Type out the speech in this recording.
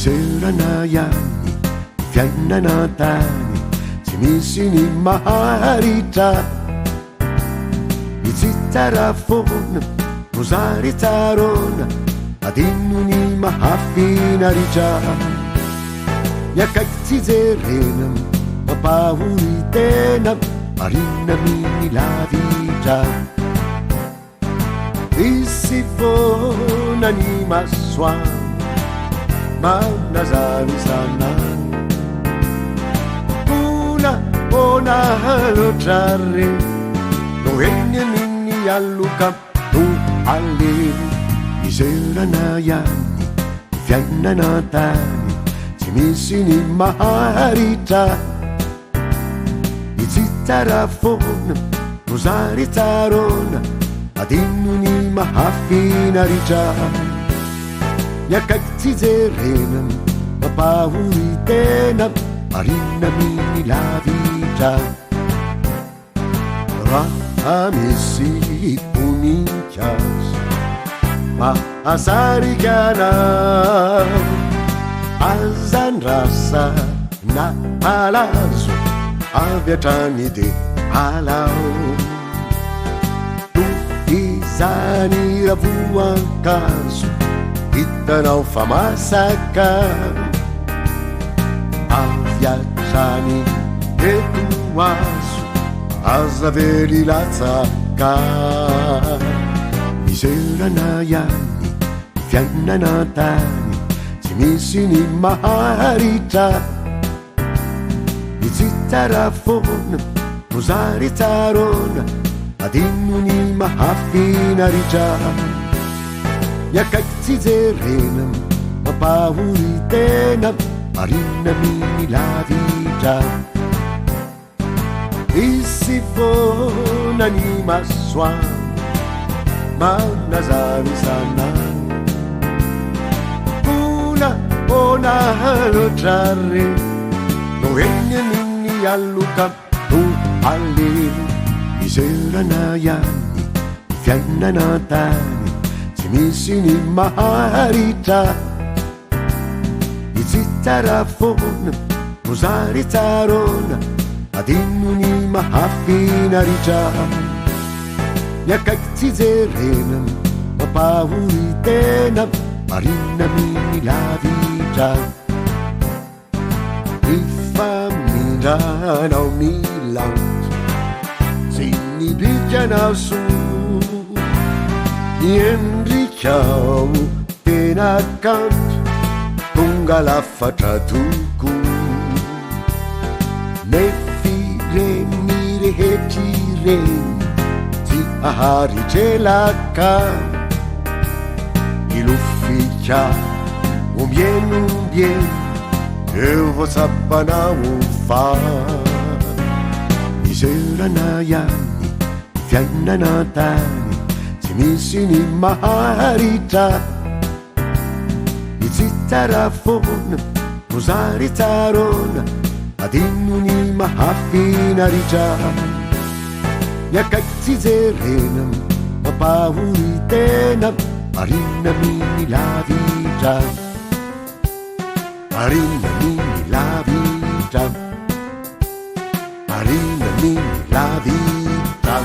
Miserana gli anni, fiannano tani, ci missi ni maharita. Mi zittara fon, musari tarona, ad innuni mahafina rigia. Ya cazzi zerenam, ma pauri tenam, marina mi la vita. E si fon anima suam, ma nasari sana. Una buona logiare, lo regne minni alluca, tu alli. Miserana gli anni, fiannano tani, ci missi ni maharita. Mi zittara fon, musari tarona, ad innuni mahafina rigia. Ya cazzi zerenam, ma pauri tenam, marina mi la vita. Ramisi unincias, ma asarigana, azan rasa na alazo, aviatani de alau. Tu izani ravuan caso, Ita não fa massacra a viaggiani e tu asu as averi la zacca. Miserana gli anni, fiannano tani, ci missi ni maharita. Mi zittara fon, musari tarona, ad innuni mahafina rigia. Ya cazzi zerenam, ma pauri tenam, marina mi la vita. E si fon anima suam, ma nasari sana. Una buona logiare, lo regne minni alluca, tu alli. Miserana gli anni, fiannano tani, missi ni maharita. Mi zittara fon, musari tarona, ad innuni mahafina rigia. Ya cazzi zerenam, ma pauri tenam, marina mi la vita. Rifamina no milan, zini bigiana su. Enricciao pena cant, tunga la faccia tucu. Ne fire mire e tire, ti ahari ce la can. Il ufficia, un bien, e vo sappana un fa. Miserana gli anni, fiannano tani, missi ni maharita. Mi zittara fon, musari tarona, ad innuni mahafina rigia. Ya cazzi zerenam, ma pauri tenam, marina mi la vita. Marina mi la vita. Marina mi la vita.